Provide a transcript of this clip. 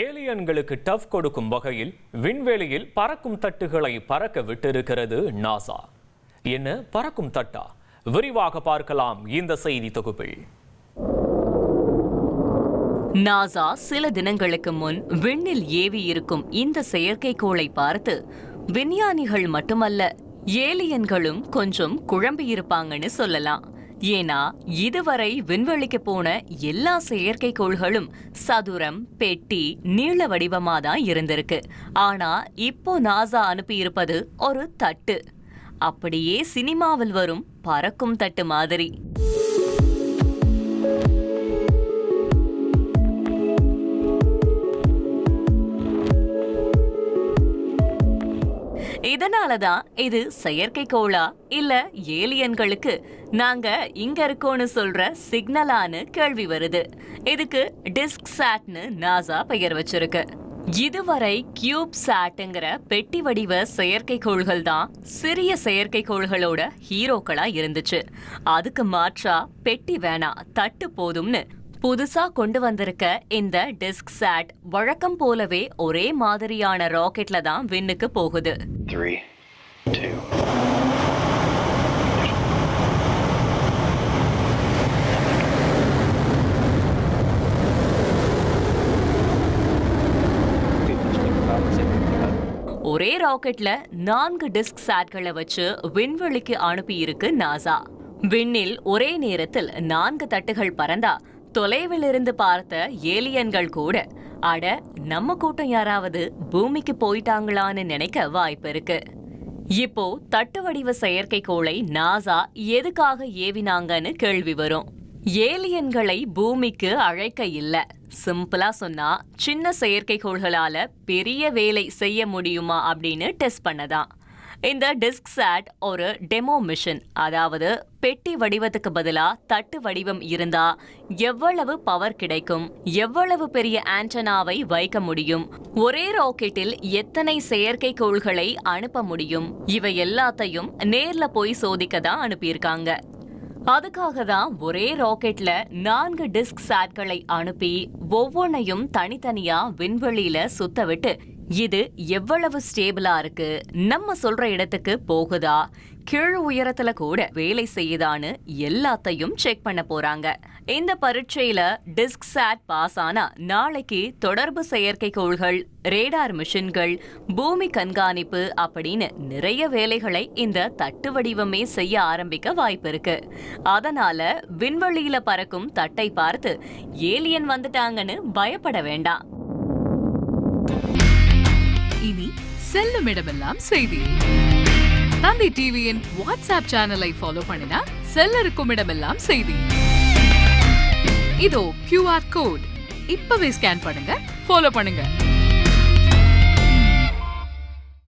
ஏலியன்களுக்கு tough கொடுக்கும் வகையில் விண்வெளியில் பறக்கும் தட்டுகளை பறக்க விட்டிருக்கிறது நாசா. என்ன பறக்கும் தட்டா? விரிவாக பார்க்கலாம் இந்த செய்தி தொகுப்பில். நாசா சில தினங்களுக்கு முன் விண்ணில் ஏவி இருக்கும் இந்த செயற்கைக்கோளை பார்த்து விஞ்ஞானிகள் மட்டுமல்ல, ஏலியன்களும் கொஞ்சம் குழம்பியிருப்பாங்கன்னு சொல்லலாம். ஏன்னா இதுவரை விண்வெளிக்கு போன எல்லா செயற்கைக்கோள்களும் சதுரம், பெட்டி, நீள வடிவமா தான் இருந்திருக்கு. ஆனா இப்போ நாசா அனுப்பியிருப்பது ஒரு தட்டு, அப்படியே சினிமாவில் வரும் பறக்கும் தட்டு மாதிரி. இதனாலதான் இது செயற்கைக்கோளா இல்ல ஏலியன்களுக்கு நாங்க இங்க இருக்கோன்னு சொல்ற சிக்னலான்னு கேள்வி வருது. இதுக்கு டிஸ்க் சாட்னு நாசா பெயர் வச்சிருக்கு. இதுவரை கியூப் சாட்ங்கிற பெட்டி வடிவ செயற்கைக்கோள்கள் தான் சிறிய செயற்கைக்கோள்களோட ஹீரோக்களா இருந்துச்சு. அதுக்கு மாற்றா பெட்டி வேணா, தட்டு போதும்னு புதுசா கொண்டு வந்திருக்க இந்த டிஸ்க் சாட் வழக்கம் போலவே ஒரே மாதிரியான ராக்கெட்ல தான் விண்ணுக்கு போகுது. 3, 2. ஒரே ராக்கெட்ல 4 டிஸ்க் சாட்களை வச்சு விண்வெளிக்கு அனுப்பி இருக்கு நாசா. விண்ணில் ஒரே நேரத்தில் 4 தட்டுகள் பறந்தா தொலைவில் இருந்து பார்த்த ஏலியன்கள் கூட அட நம்ம கூட்டம் யாராவது பூமிக்கு போயிட்டாங்களான்னு நினைக்க வாய்ப்பு இருக்கு. இப்போ தட்டு வடிவ செயற்கைக்கோளை நாசா எதுக்காக ஏவினாங்கன்னு கேள்வி வரும். ஏலியன்களை பூமிக்கு அழைக்க இல்ல, சிம்பிளா சொன்னா சின்ன செயற்கைக்கோள்களால பெரிய வேலை செய்ய முடியுமா அப்படின்னு டெஸ்ட் பண்ணதான். இந்த டிஸ்க் சாட் ஒரு டெமோ மிஷன், அதாவது பெட்டி வடிவத்துக்கு பதிலா தட்டு வடிவம் இருந்தா எவ்வளவு பவர் கிடைக்கும், எவ்வளவு பெரிய ஆண்டனாவை வைக்க முடியும், ஒரே ராக்கெட்டில் எத்தனை செயற்கைக்கோள்களை அனுப்ப முடியும், இவை எல்லாத்தையும் நேர்ல போய் சோதிக்க தான் அனுப்பியிருக்காங்க. அதுக்காக தான் ஒரே ராக்கெட்ல 4 டிஸ்க் சாட்களை அனுப்பி ஒவ்வொன்னையும் தனித்தனியா விண்வெளியில சுத்த விட்டு இது எவ்வளவு ஸ்டேபிளா இருக்கு, நம்ம சொல்ற இடத்துக்கு போகுதா, கீழ் உயரத்துல கூட வேலை செய்யுதான்னு எல்லாத்தையும் செக் பண்ண போறாங்க. இந்த பரீட்சையில டிஸ்க் சாட் பாஸ் ஆனா நாளைக்கு தொடர்பு செயற்கைக்கோள்கள், ரேடார் மிஷின்கள், பூமி கண்காணிப்பு அப்படின்னு நிறைய வேலைகளை இந்த தட்டு வடிவமே செய்ய ஆரம்பிக்க வாய்ப்பு இருக்கு. அதனால விண்வெளியில பறக்கும் தட்டை பார்த்து ஏலியன் வந்துட்டாங்கன்னு பயப்பட வேண்டாம். இனி செல்லும் இடமெல்லாம் செய்தி. தந்தி டிவியின் வாட்ஸ்அப் சேனலை ஃபாலோ பண்ணினா செல்ல இருக்கும் இடமெல்லாம் செய்தி. இதோ QR கோட், இப்பவே ஸ்கேன் பண்ணுங்க, ஃபாலோ பண்ணுங்க.